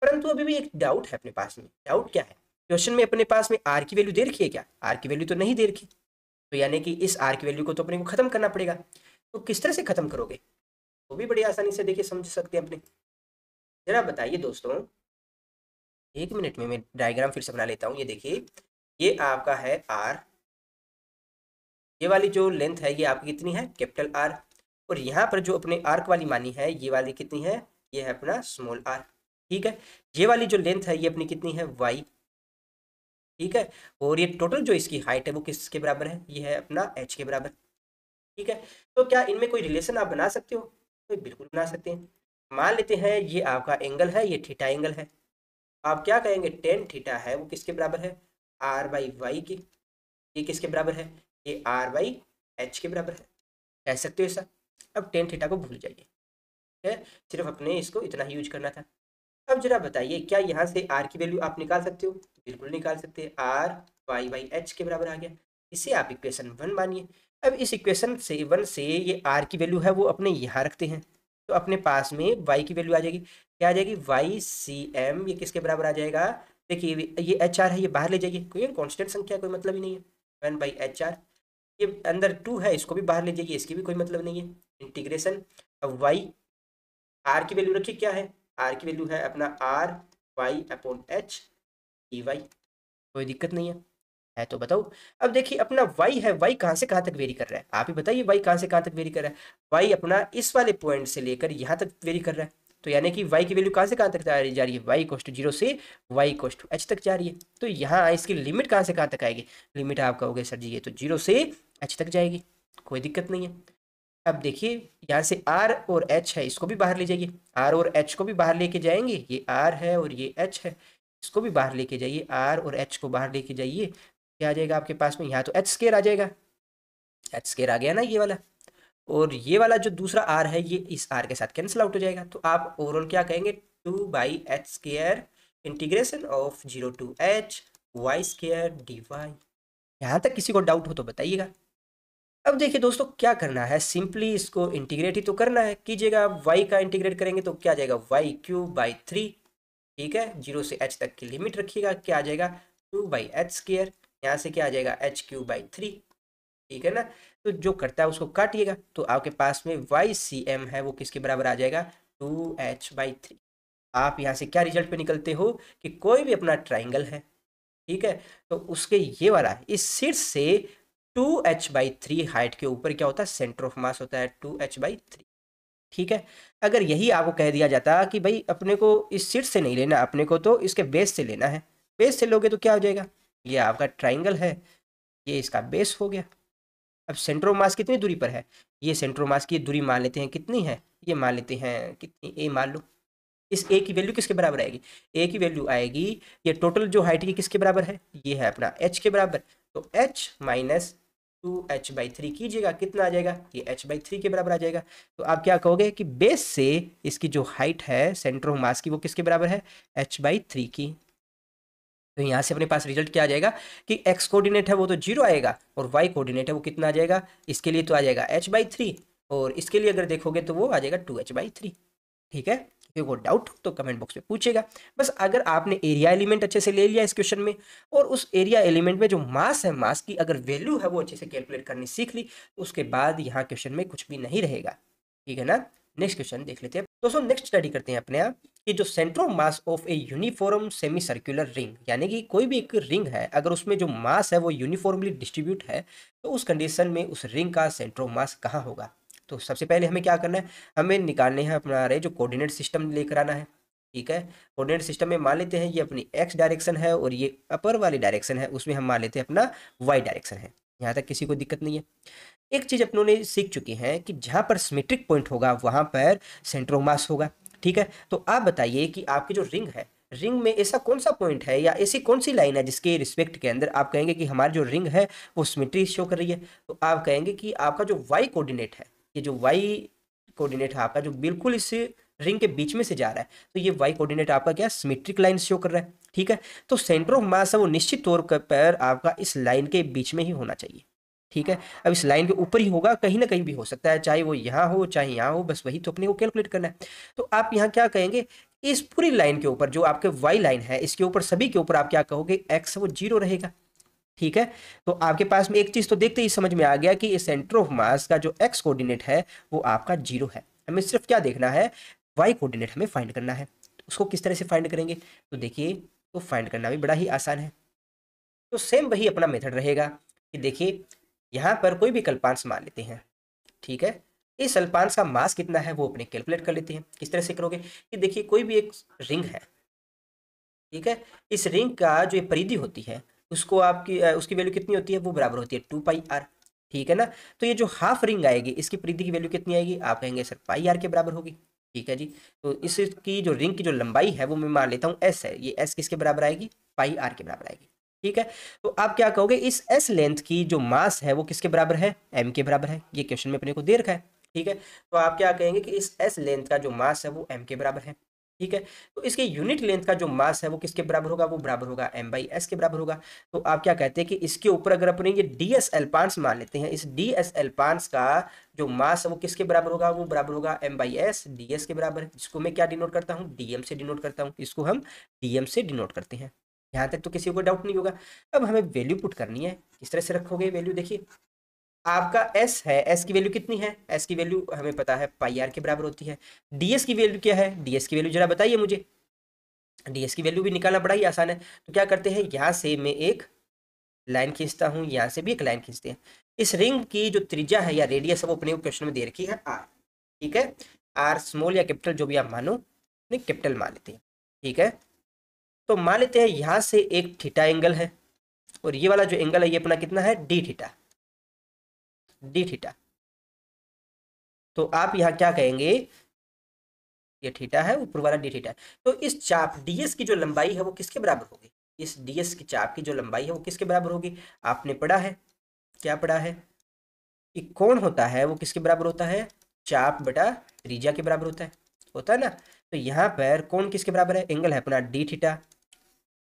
परंतु अभी भी एक डाउट है अपने पास में। डाउट क्या है? क्वेश्चन में अपने पास में r की वैल्यू दे रखी है क्या? r की वैल्यू तो नहीं दे रखी, तो यानी कि इस r की वैल्यू को तो अपने को खत्म करना पड़ेगा। तो किस तरह से खत्म करोगे? वो भी बड़ी आसानी से देखिए समझ सकते हैं अपने। जरा बताइए दोस्तों, 1 मिनट में मैं डायग्राम फिर से बना लेता हूँ। ये देखिए, ये आपका है r, ये वाली जो लेंथ है ये आपकी कितनी है? Capital R। और यहाँ पर जो अपने आर्क वाली मानी है ये वाली कितनी है? ये है अपना स्मॉल r। ठीक है, ये वाली जो लेंथ है ये अपनी कितनी है? y। ठीक है, और ये टोटल जो इसकी हाइट है वो किसके बराबर है? ये है अपना h के बराबर। ठीक है, तो क्या इनमें कोई रिलेशन आप बना सकते हो? तो बिल्कुल बना सकते हैं। मान लेते हैं ये आपका एंगल है, ये थीटा एंगल है। आप क्या कहेंगे? टेन थीटा है वो किसके बराबर है? r/y की। ये किसके बराबर है? ये r/h के बराबर है, कह सकते हो ऐसा। अब टेन थीटा को भूल जाइए, ठीक है, सिर्फ अपने इसको इतना ही यूज करना था। अब जरा बताइए क्या यहाँ से r की वैल्यू आप निकाल सकते हो? बिल्कुल निकाल सकते हैं, r/h के बराबर आ गया। इसे आप इक्वेशन 1 मानिए। अब इस इक्वेशन से 1 से ये r की वैल्यू है वो अपने यहाँ रखते हैं, तो अपने पास में y की वैल्यू आ जाएगी। क्या आ जाएगी? ycm। ये किसके बराबर आ जाएगा? देखिए ये HR है, ये बाहर ले जाइए, कोई कांस्टेंट संख्या कोई मतलब ही नहीं है। 1/HR, ये अंदर 2 है, इसको भी बाहर ले जाइए, इसकी भी कोई मतलब नहीं है। इंटीग्रेशन, अब y, r की वैल्यू रखिए, क्या है? r की वैल्यू है अपना r/y/h dy। कोई दिक्कत नहीं है तो बताओ। अब देखिए अपना y है, y कहाँ से कहाँ तक वेरी कर रहा है? आप ही बताइए y कहाँ से कहाँ तक वेरी कर रहा है? y अपना इस वाले पॉइंट से लेकर यहाँ तक वेरी कर रहा है, तो यानी कि y की वैल्यू कहाँ से कहाँ तक जा रही है? y = 0 से y = h तक जा रही है। तो यहाँ इसकी लिमिट कहाँ से कहाँ तक आएगी? लिमिट आप कहोगे सर जी ये तो 0 से एच तक जाएगी, कोई दिक्कत नहीं है। अब देखिए यहाँ से आर और एच है, इसको भी बाहर ले जाइए, आर और एच को भी बाहर लेके जाएंगे, ये आर है और ये एच है, इसको भी बाहर लेके जाइए, आर और एच को बाहर लेके जाइए, क्या आ जाएगा आपके पास में, यहाँ तो एच स्केयर आ जाएगा, एच स्केयर आ गया ना ये वाला, और ये वाला जो दूसरा आर है ये इस आर के साथ कैंसिल आउट हो जाएगा, तो आप ओवरऑल क्या कहेंगे, 2/h² integration of 0 to h y² dy। यहाँ तक किसी को डाउट हो तो बताइएगा। अब देखिए दोस्तों क्या करना है, सिंपली इसको इंटीग्रेट ही तो करना है, कीजिएगा, y का इंटीग्रेट करेंगे तो क्या आ जाएगा, y³/3, ठीक है, 0 से h तक की लिमिट रखिएगा, क्या आ जाएगा 2/h², यहाँ से क्या आ जाएगा h³/3, ठीक है ना। तो जो करता है उसको काटिएगा, तो आपके पास में YCM है वो किसके बराबर आ जाएगा, 2h/3। आप यहाँ से क्या रिजल्ट पे निकलते हो कि कोई भी अपना ट्राइंगल है, ठीक है, तो उसके ये वाला इस शीर्ष से 2h/3 हाइट के ऊपर क्या होता है, सेंटर ऑफ मास होता है 2h/3, ठीक है। अगर यही आपको कह दिया जाता कि भाई अपने को इस शीर्ष से नहीं लेना, अपने को तो इसके बेस से लेना है, बेस से लोगे तो क्या हो जाएगा, ये आपका ट्राइंगल है, ये इसका बेस हो गया। अब सेंटर ऑफ मास कितनी दूरी पर है, ये सेंटर ऑफ मास की दूरी मान लेते हैं कितनी है, ये मान लेते हैं कितनी, ए मान लो, इस ए की वैल्यू किसके बराबर आएगी, ए की वैल्यू आएगी, ये टोटल जो हाइट की किसके बराबर है, ये है अपना एच के बराबर, तो एच माइनस 2h/3 कीजिएगा, कितना आ जाएगा, ये h/3 के बराबर आ जाएगा। तो आप क्या कहोगे कि बेस से इसकी जो हाइट है सेंटर ऑफ मास की वो किसके बराबर है, h/3 की। तो यहाँ से अपने पास रिजल्ट क्या आ जाएगा कि x कोऑर्डिनेट है वो तो 0 आएगा, और y कोऑर्डिनेट है वो कितना आ जाएगा, इसके लिए तो आ जाएगा h/3, और इसके लिए अगर देखोगे तो वो आ जाएगा 2h/3, ठीक है। किसी को डाउट तो कमेंट बॉक्स में पूछेगा। बस अगर आपने एरिया एलिमेंट अच्छे से ले लिया इस क्वेश्चन में, और उस एरिया एलिमेंट में जो मास है, मास की अगर वैल्यू है वो अच्छे से कैलकुलेट करनी सीख ली, तो उसके बाद यहाँ क्वेश्चन में कुछ भी नहीं रहेगा, ठीक है ना। नेक्स्ट क्वेश्चन देख लेते हैं दोस्तों, नेक्स्ट स्टडी करते हैं अपने आप कि जो centre of mass of a uniform semi circular ring, यानी कि कोई भी एक रिंग है अगर उसमें जो मास है वो यूनिफॉर्मली डिस्ट्रीब्यूट है, तो उस कंडीशन में उस रिंग का सेंटर ऑफ मास कहाँ होगा। तो सबसे पहले हमें क्या करना है, हमें निकालने हैं अपना जो कोऑर्डिनेट सिस्टम लेकर आना है, ठीक है। कोऑर्डिनेट सिस्टम में मान लेते हैं ये अपनी एक्स डायरेक्शन है, और ये अपर वाली डायरेक्शन है, उसमें हम मान लेते हैं अपना वाई डायरेक्शन है, यहाँ तक किसी को दिक्कत नहीं है। एक चीज अपनों ने सीख चुके हैं कि जहां पर सिमेट्रिक पॉइंट होगा वहां पर सेंटर ऑफ मास होगा, ठीक है। तो आप बताइए कि आपकी जो रिंग है, रिंग में ऐसा कौन सा पॉइंट है या ऐसी कौन सी लाइन है जिसके रिस्पेक्ट के अंदर आप कहेंगे कि हमारी जो रिंग है वो सिमेट्री शो कर रही है। तो आप कहेंगे कि आपका जो वाई कोऑर्डिनेट है, ये जो वाई कोऑर्डिनेट है आपका जो बिल्कुल इस रिंग के बीच में से जा रहा है, तो ये वाई कोऑर्डिनेट आपका क्या सिमेट्रिक लाइन शो कर रहा है, ठीक है। तो सेंटर ऑफ मास है वो निश्चित तौर पर आपका इस लाइन के बीच में ही होना चाहिए, ठीक है। अब इस लाइन के ऊपर ही होगा, कहीं ना कहीं भी हो सकता है, चाहे वो यहाँ हो चाहे यहाँ हो, बस वही तो अपने को कैलकुलेट करना है। तो आप यहाँ क्या कहेंगे, इस पूरी लाइन के ऊपर जो आपके वाई लाइन है इसके ऊपर सभी के ऊपर आप क्या कहोगे, एक्स वो 0 रहेगा, ठीक है। तो आपके पास में एक चीज तो देखते ही समझ में आ गया कि ये सेंटर ऑफ मास का जो एक्स कोऑर्डिनेट है वो आपका 0 है। हमें सिर्फ क्या देखना है, वाई कोऑर्डिनेट हमें फाइंड करना है। तो उसको किस तरह से फाइंड करेंगे, तो देखिए तो फाइंड करना भी बड़ा ही आसान है। तो सेम वही अपना मेथड रहेगा कि देखिए यहाँ पर कोई भी कल्पांश मान लेते हैं, ठीक है। इस अल्पांश का मास कितना है वो अपने कैलकुलेट कर लेते हैं। किस तरह से करोगे कि देखिए कोई भी एक रिंग है, ठीक है, इस रिंग का जो ये परिधि होती है उसको आपकी उसकी वैल्यू कितनी होती है, वो बराबर होती है 2πr, ठीक है ना। तो ये जो हाफ रिंग आएगी इसकी परिधि की वैल्यू कितनी आएगी, आप कहेंगे सर πr के बराबर होगी, ठीक है जी। तो इसकी जो रिंग की जो लंबाई है वो मैं मान लेता हूँ s है, ये s किसके बराबर आएगी, πr के बराबर आएगी, ठीक है। तो आप क्या कहोगे, इस s लेंथ की जो मास है वो किसके बराबर है, m के बराबर है, ये क्वेश्चन में अपने को दे रखा है, ठीक है। तो आप क्या कहेंगे कि इस s लेंथ का जो मास है वो m के बराबर है, ठीक है। तो इसके यूनिट लेंथ का जो मास है वो किसके बराबर होगा, वो बराबर होगा m/s के बराबर होगा। तो आप क्या कहते हैं कि इसके ऊपर अगर अपने ये ds अल्पांश मान लेते हैं, इस ds अल्पांश का जो मास है वो किसके बराबर होगा, वो बराबर होगा m/s ds के बराबर, जिसको मैं क्या डिनोट करता हूँ, dm से डिनोट करता हूँ, इसको हम dm से डिनोट करते हैं। यहाँ तक तो किसी को डाउट नहीं होगा। अब हमें वैल्यू पुट करनी है, किस तरह से रखोगे वैल्यू, देखिए आपका s है, s की वैल्यू कितनी है, s की वैल्यू हमें पता है πr के बराबर होती है। ds की वैल्यू क्या है, ds की वैल्यू जरा बताइए मुझे, ds की वैल्यू भी निकालना बड़ा ही आसान है। तो क्या करते हैं, यहाँ से मैं एक लाइन खींचता हूँ, यहाँ से भी एक लाइन खींचते हैं। इस रिंग की जो त्रिज्या है या रेडियस है वो अपने क्वेश्चन में दे रखी है r, ठीक है। r स्मॉल या कैपिटल जो भी आप मानो, नहीं कैपिटल मान लेते हैं, ठीक है। तो मान लेते हैं यहाँ से एक थीटा एंगल है, और ये वाला जो एंगल है ये अपना कितना है, d थीटा, डी थीटा। तो आप यहाँ क्या कहेंगे, ये थीटा है, ऊपर वाला डी थीटा है। तो इस चाप डीएस की जो लंबाई है वो किसके बराबर होगी, इस डीएस की चाप की जो लंबाई है वो किसके बराबर होगी। आपने पढ़ा है, क्या पढ़ा है कि कोण होता है वो किसके बराबर होता है, चाप बटा त्रिज्या के बराबर होता है ना। तो यहाँ पर कोण किसके बराबर है, एंगल है अपना डी थीटा,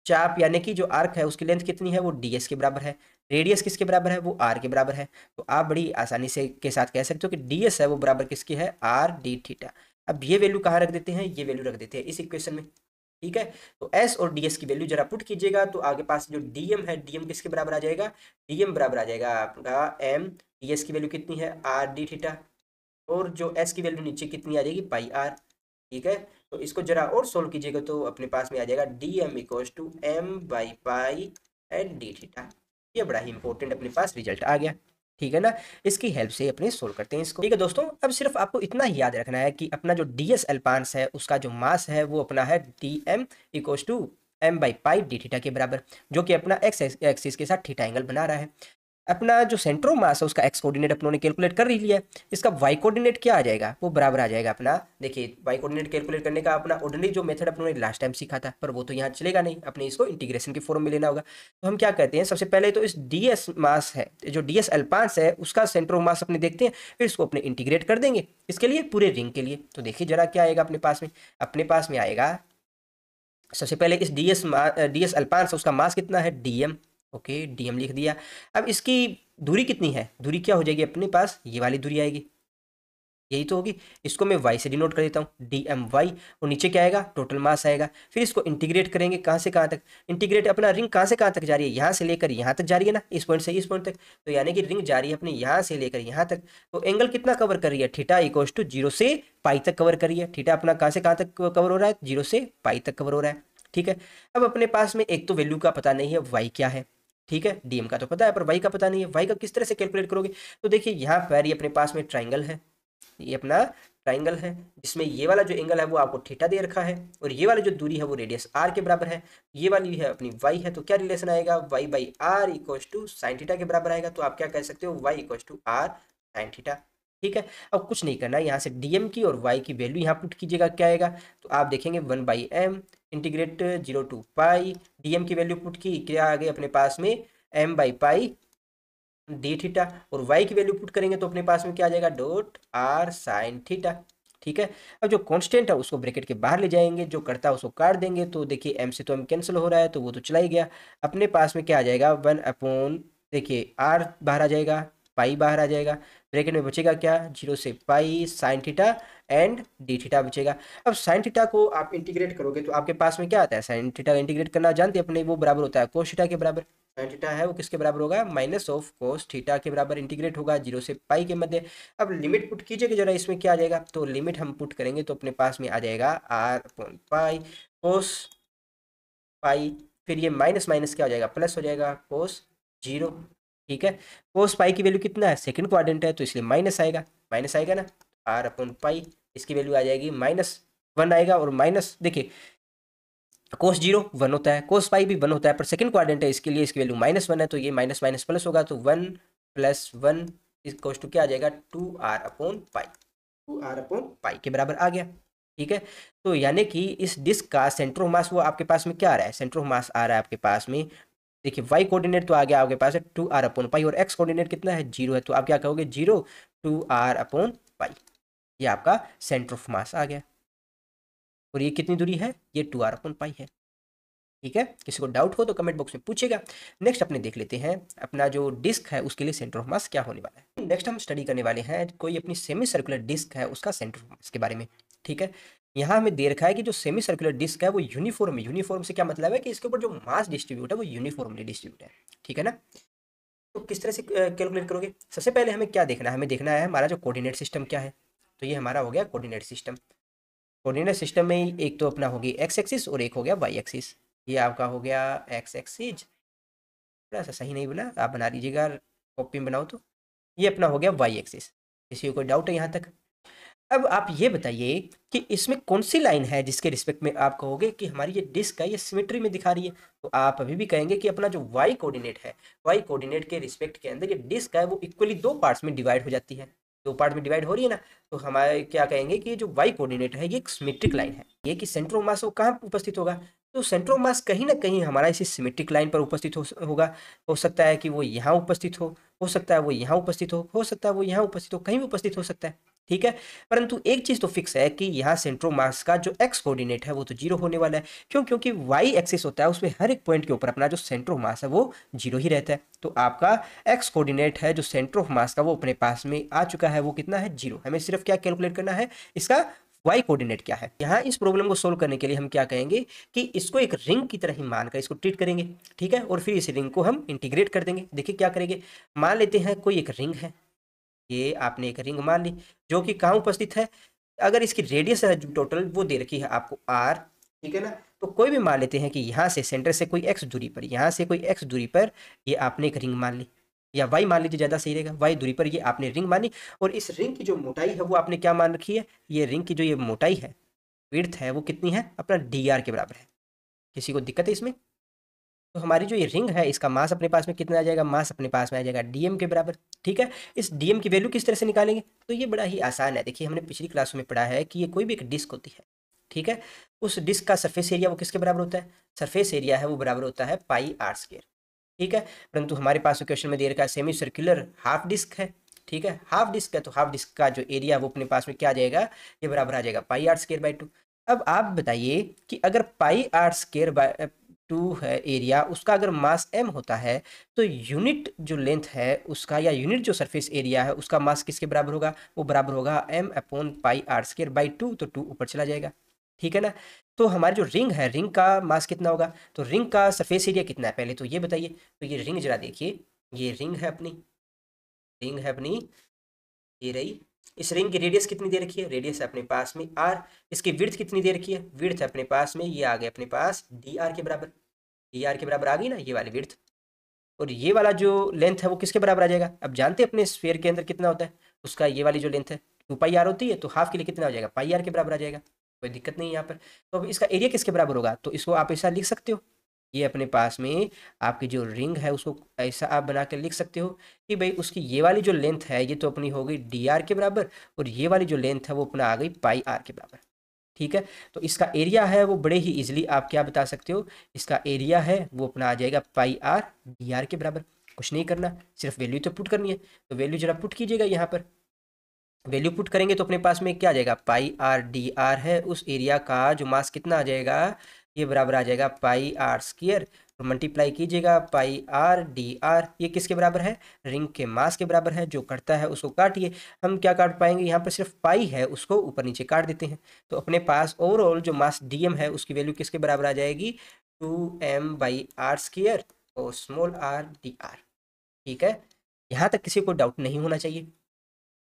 चाप यानी कि जो आर्क है उसकी लेंथ कितनी है वो ds के बराबर है, रेडियस किसके बराबर है वो r के बराबर है। तो आप बड़ी आसानी से के साथ कह सकते हो कि ds है वो बराबर किसकी है, r d थीटा। अब ये वैल्यू कहाँ रख देते हैं, ये वैल्यू रख देते हैं इस इक्वेशन में, ठीक है। तो s और ds की वैल्यू जरा पुट कीजिएगा तो आगे पास जो dm है, dm किसके बराबर आ जाएगा, dm बराबर आ जाएगा आपका m, ds की वैल्यू कितनी है r d थीटा, और जो s की वैल्यू नीचे कितनी आ जाएगी पाई r, ठीक है। तो इसको जरा और सोल्व कीजिएगा तो अपने पास में आ जाएगा d m equals to m by pi and d theta. ये बड़ा ही इंपॉर्टेंट अपने पास रिजल्ट आ गया, ठीक है ना। इसकी हेल्प से अपने सोल्व करते हैं इसको, ठीक है दोस्तों। अब सिर्फ आपको इतना ही याद रखना है कि अपना जो डी एस अल्पांश है उसका जो मास है वो अपना है d m equals to m by pi d theta के बराबर, जो कि अपना एक्स एक्सिस के साथ थीटा एंगल बना रहा है। अपना जो सेंटर ऑफ मास है उसका एक्स कोऑर्डिनेट अपनों ने कैलकुलेट कर ही लिया है, इसका वाई कोऑर्डिनेट क्या आ जाएगा, वो बराबर आ जाएगा अपना, देखिए वाई कोऑर्डिनेट कैलकुलेट करने का अपना ऑर्डिनरी जो मेथड अपनों ने लास्ट टाइम सीखा था, पर वो तो यहाँ चलेगा नहीं, अपने इसको इंटीग्रेशन के फॉर्म में लेना होगा। तो हम क्या कहते हैं, सबसे पहले तो इस डी एस मास है, जो डी एस अल्पांश है उसका सेंटर ऑफ मास अपने देखते हैं, फिर इसको अपने इंटीग्रेट कर देंगे इसके लिए पूरे रिंग के लिए। तो देखिए जरा क्या आएगा अपने पास में आएगा सबसे पहले इस डी एस अल्पांश उसका मास कितना है डीएम, ओके डीएम लिख दिया। अब इसकी दूरी कितनी है, दूरी क्या हो जाएगी अपने पास, ये वाली दूरी आएगी, यही तो होगी। इसको मैं y से डिनोट कर देता हूँ डी एम वाई, और नीचे क्या आएगा टोटल मास आएगा। फिर इसको इंटीग्रेट करेंगे कहाँ से कहाँ तक, इंटीग्रेट अपना रिंग कहाँ से कहाँ तक जा रही है, यहाँ से लेकर यहाँ तक जा रही है ना, इस पॉइंट से इस पॉइंट तक। तो यानी कि रिंग जा रही है अपने यहाँ से लेकर यहाँ तक। तो एंगल कितना कवर कर रही है, थीटा इक्वल्स टू 0 से पाई तक कवर कर रही है। थीटा अपना कहाँ से कहाँ तक कवर हो रहा है, 0 से पाई तक कवर हो रहा है, ठीक है। अब अपने पास में एक तो वैल्यू का पता नहीं है वाई क्या है, ठीक है, डीएम का तो पता है पर वाई का पता नहीं है, वाई का किस तरह से कैलकुलेट करोगे। तो देखिए यहाँ पर ये अपने पास में ट्राइंगल है, ये अपना ट्राइंगल है जिसमें ये वाला जो एंगल है वो आपको थीटा दे रखा है, और ये वाली जो दूरी है वो रेडियस आर के बराबर है, ये वाली है अपनी वाई है। तो क्या रिलेशन आएगा, y by r equals to sine theta के बराबर आएगा। तो आप क्या कह सकते हो, y equals to r sine theta, ठीक है। अब कुछ नहीं करना, यहाँ से डीएम की और वाई की वैल्यू यहाँ पुट कीजिएगा, क्या आएगा तो आप देखेंगे 1/m integrate 0 to pi, dm की वैल्यू पुट की, क्या आ गई अपने पास में m by pi d theta, और y की वैल्यू पुट करेंगे तो अपने पास में क्या आ जाएगा डॉट r साइन थीटा, ठीक है। अब जो कांस्टेंट है उसको ब्रैकेट के बाहर ले जाएंगे, जो करता है उसको काट देंगे। तो देखिए m से तो m कैंसिल हो रहा है तो वो तो चला ही गया। अपने पास में क्या आ जाएगा 1/, देखिए r बाहर आ जाएगा, पाई बाहर आ जाएगा, ब्रैकेट में बचेगा क्या 0 से pi sine theta and d theta बचेगा। अब साइन थीटा को आप इंटीग्रेट करोगे तो आपके पास में क्या आता है, साइन थीटा का इंटीग्रेट करना जानते हैं अपने, वो बराबर होता है कोस थीटा के बराबर। साइन थीटा है वो किसके बराबर होगा, माइनस ऑफ कोस थीटा के बराबर इंटीग्रेट होगा 0 से पाई के मध्य। अब लिमिट पुट कीजिएगा जरा, इसमें क्या आ जाएगा, तो लिमिट हम पुट करेंगे तो अपने पास में आ जाएगा आर अपॉन पाई कोस पाई, फिर ये माइनस माइनस क्या हो जाएगा प्लस हो जाएगा कोस 0, ठीक है। कोस पाई की वैल्यू कितना है, सेकंड क्वाड्रेंट है तो इसलिए माइनस आएगा ना, आर अपॉन पाई इसकी वैल्यू आ जाएगी -1 आएगा, और माइनस देखिए कोस 0 1 होता है, कोस पाई भी 1 होता है, पर सेकंड क्वाड्रेंट है इसके लिए इसकी वैल्यू -1 है, तो ये माइनस माइनस प्लस होगा, तो 1 + 1 इक्वल्स टू क्या आ जाएगा 2r upon pi, 2r upon pi के बराबर आ गया, ठीक है। तो यानी कि इस डिस्क का सेंटर ऑफ मास वो आपके पास में क्या आ रहा है, सेंटर ऑफ मास आ रहा है आपके पास में, देखिए वाई कोऑर्डिनेट तो आ गया आपके पास है 2r अपॉन पाई, और एक्स कोऑर्डिनेट कितना है 0 है, तो आप क्या कहोगे 0 2r अपॉन पाई, ये आपका सेंटर ऑफ मास आ गया। और ये कितनी दूरी है, ये 2r अपॉन पाई है, ठीक है। किसी को डाउट हो तो कमेंट बॉक्स में पूछेगा। नेक्स्ट अपने देख लेते हैं अपना जो डिस्क है उसके लिए सेंटर ऑफ मास क्या होने वाला है। नेक्स्ट हम स्टडी करने वाले हैं कोई अपनी सेमी सर्कुलर डिस्क है उसका सेंटर ऑफ मास के बारे में, ठीक है। यहाँ हमें दे रखा है कि जो सेमी सर्कुलर डिस्क है वो यूनिफॉर्म है, यूनिफॉर्म से क्या मतलब है कि इसके ऊपर जो मास डिस्ट्रीब्यूट है वो यूनिफॉर्मली डिस्ट्रीब्यूट है, ठीक है ना। तो किस तरह से कैलकुलेट करोगे, सबसे पहले हमें क्या देखना है, हमें देखना है हमारा जो कोऑर्डिनेट सिस्टम क्या है। तो ये हमारा हो गया कोऑर्डिनेट सिस्टम। कोऑर्डिनेट सिस्टम में एक तो अपना होगी एक्स एक्सिस और एक हो गया वाई एक्सिस। ये आपका हो गया एक्स एक्सिस, थोड़ा सा सही नहीं बना, आप बना लीजिएगा कॉपी में बनाओ तो। ये अपना हो गया वाई एक्सिस। किसी को कोई डाउट है यहाँ तक, अब आप ये बताइए कि इसमें कौन सी लाइन है जिसके रिस्पेक्ट में आप कहोगे कि हमारी ये डिस्क है ये सिमेट्री में दिखा रही है। तो आप अभी भी कहेंगे कि अपना जो वाई कोऑर्डिनेट है, वाई कोऑर्डिनेट के रिस्पेक्ट के अंदर ये डिस्क है वो इक्वली दो पार्ट्स में डिवाइड हो जाती है, दो पार्ट में डिवाइड हो रही है ना। तो हमारे क्या कहेंगे कि ये जो वाई कोऑर्डिनेट है ये एक सिमेट्रिक लाइन है। ये कि सेंटर ऑफ मास वो कहाँ उपस्थित होगा, तो सेंटर ऑफ मास कहीं ना कहीं हमारा इसी सिमेट्रिक लाइन पर उपस्थित होगा। हो सकता है कि वो यहाँ उपस्थित हो सकता है वो यहाँ उपस्थित हो सकता है वो यहाँ उपस्थित हो, कहीं भी उपस्थित हो सकता है। ठीक है, परंतु एक चीज तो फिक्स है कि यहाँ सेंट्रो मास का जो एक्स कोऑर्डिनेट है वो तो जीरो होने वाला है। क्यों? क्योंकि वाई एक्सिस होता है उसमें हर एक पॉइंट के ऊपर अपना जो सेंटर ऑफ मास है वो जीरो ही रहता है। तो आपका एक्स कोऑर्डिनेट है जो सेंटर ऑफ मास का वो अपने पास में आ चुका है, वो कितना है? जीरो। हमें सिर्फ क्या कैलकुलेट करना है, इसका वाई कोऑर्डिनेट क्या है। यहाँ इस प्रॉब्लम को सोल्व करने के लिए हम क्या कहेंगे कि इसको एक रिंग की तरह ही मानकर इसको ट्रीट करेंगे। ठीक है, और फिर इस रिंग को हम इंटीग्रेट कर देंगे। देखिए क्या करेंगे, मान लेते हैं कोई एक रिंग है, ये आपने एक रिंग मान ली जो कि कहाँ उपस्थित है, अगर इसकी रेडियस है जो टोटल वो दे रखी है आपको आर। ठीक है ना, तो कोई भी मान लेते हैं कि यहाँ से सेंटर से कोई एक्स दूरी पर, यहाँ से कोई एक्स दूरी पर ये आपने एक रिंग मान ली, या वाई मान लीजिए ज़्यादा सही रहेगा, वाई दूरी पर ये आपने रिंग मानी। और इस रिंग की जो मोटाई है वो आपने क्या मान रखी है, ये रिंग की जो ये मोटाई है, विड्थ है, वो कितनी है? अपना डी आर के बराबर है। किसी को दिक्कत है इसमें? तो हमारी जो ये रिंग है इसका मास अपने पास में कितना आ जाएगा, मास अपने पास में आ जाएगा डीएम के बराबर। ठीक है, इस डीएम की वैल्यू किस तरह से निकालेंगे, तो ये बड़ा ही आसान है। देखिए हमने पिछली क्लासों में पढ़ा है कि ये कोई भी एक डिस्क होती है। ठीक है, उस डिस्क का सरफेस एरिया वो किसके बराबर होता है, सरफेस एरिया है वो बराबर होता है पाई आर स्क्वायर। ठीक है, परंतु हमारे पास क्वेश्चन में दे रखा है सेमी सर्कुलर हाफ डिस्क है। ठीक है, हाफ डिस्क है तो हाफ डिस्क का जो एरिया है वो अपने पास में क्या आ जाएगा, ये बराबर आ जाएगा पाई आर स्क्वायर बाई टू। अब आप बताइए कि अगर पाई आर स्क्वायर बाय टू है एरिया, उसका अगर मास m होता है तो यूनिट जो लेंथ है उसका या यूनिट जो सरफेस एरिया है उसका मास किसके बराबर होगा, वो बराबर होगा m upon pi r square by two, तो टू ऊपर चला जाएगा। ठीक है ना, तो हमारी जो रिंग है रिंग का मास कितना होगा, तो रिंग का सरफेस एरिया कितना है पहले तो ये बताइए। तो ये रिंग जरा देखिए, ये रिंग है अपनी, रिंग है अपनी, ये रही। इस रिंग की रेडियस कितनी दे रखी है, रेडियस है अपने पास में r। इसकी विड्थ कितनी दे रखी है, विड्थ है अपने पास में, ये आ गए अपने पास डी आर के बराबर, डी आर के बराबर आ गई ना ये वाली विड्थ। और ये वाला जो लेंथ है वो किसके बराबर आ जाएगा, अब जानते हैं अपने स्फीयर के अंदर कितना होता है उसका, ये वाली जो लेंथ है 2 पाई आर होती है, तो हाफ के लिए कितना हो जाएगा, पाई आर के बराबर आ जाएगा। कोई दिक्कत नहीं है यहाँ पर। तो अब इसका एरिया किसके बराबर होगा, तो इसको आप ऐसा लिख सकते हो, ये अपने पास में आपकी जो रिंग है उसको ऐसा आप बना कर लिख सकते हो कि भाई उसकी ये वाली जो लेंथ है ये तो अपनी हो गई डी आर के बराबर, और ये वाली जो लेंथ है वो अपना आ गई पाई आर के बराबर। ठीक है, तो इसका एरिया है वो बड़े ही इजीली आप क्या बता सकते हो, इसका एरिया है वो अपना आ जाएगा पाई आर डी आर के बराबर। कुछ नहीं करना, सिर्फ वैल्यू तो पुट करनी है, तो वैल्यू जरा पुट कीजिएगा यहाँ पर। वैल्यू पुट करेंगे तो अपने पास में क्या आ जाएगा, पाई आर डी आर है, उस एरिया का जो मास कितना आ जाएगा, ये बराबर आ जाएगा पाई आर स्क्वायर, और मल्टीप्लाई कीजिएगा पाई आर डी आर, ये किसके बराबर है, रिंग के मास के बराबर है। जो कटता है उसको काटिए, हम क्या काट पाएंगे, यहाँ पर सिर्फ पाई है उसको ऊपर नीचे काट देते हैं। तो अपने पास ओवरऑल जो मास डी एम है उसकी वैल्यू किसके बराबर आ जाएगी, 2m बाई आर स्क्वायर और स्मॉल आर डी आर। ठीक है, यहाँ तक किसी को डाउट नहीं होना चाहिए।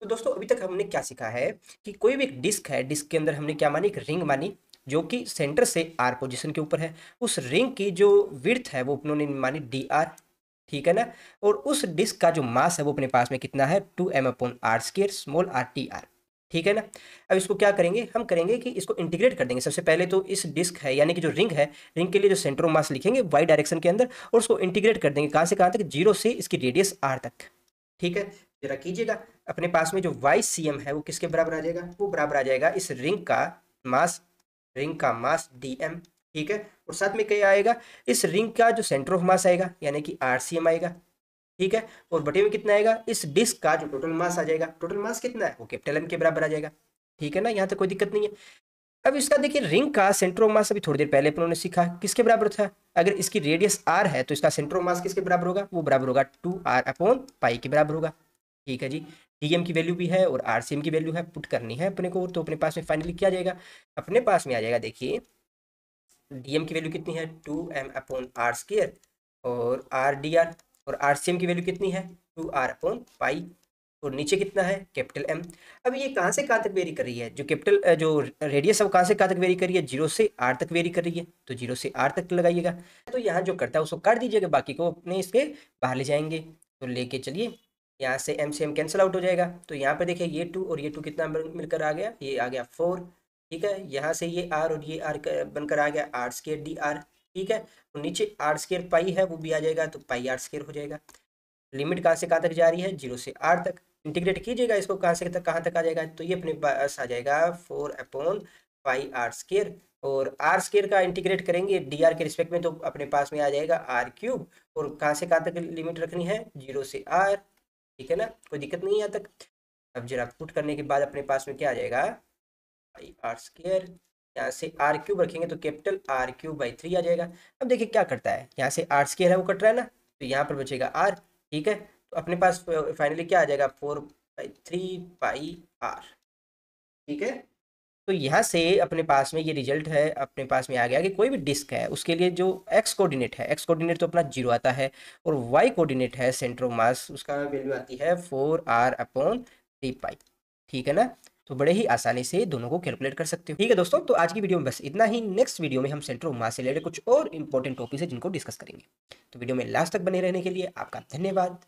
तो दोस्तों अभी तक हमने क्या सीखा है कि कोई भी एक डिस्क है, डिस्क के अंदर हमने क्या मानी, एक रिंग मानी जो कि सेंटर से आर पोजीशन के ऊपर है। उस रिंग की जो विड्थ है वो उन्होंने मानी डी आर। ठीक है ना, और उस डिस्क का जो मास है वो अपने पास में कितना है, 2m upon r square small r t r. ठीक है ना, अब इसको क्या करेंगे, हम करेंगे कि इसको इंटीग्रेट कर देंगे। सबसे पहले तो इस डिस्क है यानी कि जो रिंग है, रिंग के लिए जो सेंटर ऑफ मास लिखेंगे वाई डायरेक्शन के अंदर, और उसको इंटीग्रेट कर देंगे कहाँ से कहाँ तक, जीरो से इसकी रेडियस आर तक। ठीक है, जरा कीजिएगा, अपने पास में जो वाई सी एम है वो किसके बराबर आ जाएगा, वो बराबर आ जाएगा इस रिंग का मास, रिंग का मास डी एम। ठीक है, और साथ में क्या आएगा, इस रिंग का जो सेंटर ऑफ मास आएगा यानी कि आर सी एम आएगा। ठीक है, और बटे में कितना आएगा, इस डिस्क का जो टोटल मास आ जाएगा, टोटल मास कितना है वो कैपिटल एम के बराबर आ जाएगा। ठीक है ना, यहाँ तक कोई दिक्कत नहीं है। अब इसका देखिए रिंग का सेंटर ऑफ मास अभी थोड़ी देर पहले अपनों ने सीखा किसके बराबर था, अगर इसकी रेडियस आर है तो इसका सेंटर ऑफ मास किसके बराबर होगा, वो बराबर होगा 2r अपॉन पाई के बराबर होगा। ठीक है जी, डीएम की वैल्यू भी है और आरसीएम की वैल्यू है, पुट करनी है अपने को, तो अपने पास में फाइनली क्या आ जाएगा, अपने पास में आ जाएगा, देखिए डीएम की वैल्यू कितनी है 2m अपॉन आर स्क्वायर और आर डी आर, और आरसीएम की वैल्यू कितनी है 2r अपॉन पाई, और नीचे कितना है कैपिटल एम। अब ये कहाँ से कहाँ तक वेरी कर रही है, जो कैपिटल जो रेडियस है वो कहाँ से कहाँ तक वेरी कर रही है, जीरो से आर तक वेरी कर रही है, तो जीरो से आर तक लगाइएगा। तो यहाँ जो करता है उसको काट दीजिएगा, बाकी को अपने इसके बाहर ले जाएंगे। तो लेके चलिए यहाँ से एम से एम कैंसिल आउट हो जाएगा। तो यहाँ पे देखिए ये 2 और ये 2 कितना मिलकर आ गया, ये आ गया 4। ठीक है, यहाँ से ये आर और ये आर बनकर आ गया आर स्केयर डी आर। ठीक है, तो नीचे आर स्केयर पाई है वो भी आ जाएगा, तो पाई आर स्केयर हो जाएगा। लिमिट कहाँ से कहाँ तक जा रही है, 0 से आर तक। इंटीग्रेट कीजिएगा इसको, कहाँ से तक कहाँ तक आ जाएगा, तो ये अपने पास आ जाएगा 4/पाई आर स्केयर। और आर स्केयर का इंटीग्रेट करेंगे डी आर के रिस्पेक्ट में, तो अपने पास में आ जाएगा आर क्यूब। और कहाँ से कहाँ तक लिमिट रखनी है, 0 से आर। ठीक है ना, कोई दिक्कत नहीं है यहाँ तक। अब जरा पुट करने के बाद अपने पास में क्या आ जाएगा, पाई आर स्केयर। यहाँ से आर क्यूब रखेंगे तो कैपिटल आर क्यूब बाई 3 आ जाएगा। अब देखिए क्या करता है, यहाँ से आर स्केयर है वो कट रहा है ना, तो यहाँ पर बचेगा आर। ठीक है, तो अपने पास फाइनली क्या आ जाएगा, 4/3 पाई आर। ठीक है, तो यहाँ से अपने पास में ये रिजल्ट है, अपने पास में आ गया कि कोई भी डिस्क है उसके लिए जो एक्स कोऑर्डिनेट है, एक्स कोऑर्डिनेट तो अपना 0 आता है, और वाई कोऑर्डिनेट है सेंटर ऑफ मास, उसका वैल्यू आती है 4r/3 पाई। ठीक है ना, तो बड़े ही आसानी से दोनों को कैलकुलेट कर सकते हो। ठीक है दोस्तों, तो आज की वीडियो में बस इतना ही। नेक्स्ट वीडियो में हम सेंटर ऑफ मास से रिलेटेड कुछ और इंपॉर्टेंट टॉपिक्स है जिनको डिस्कस करेंगे। तो वीडियो में लास्ट तक बने रहने के लिए आपका धन्यवाद।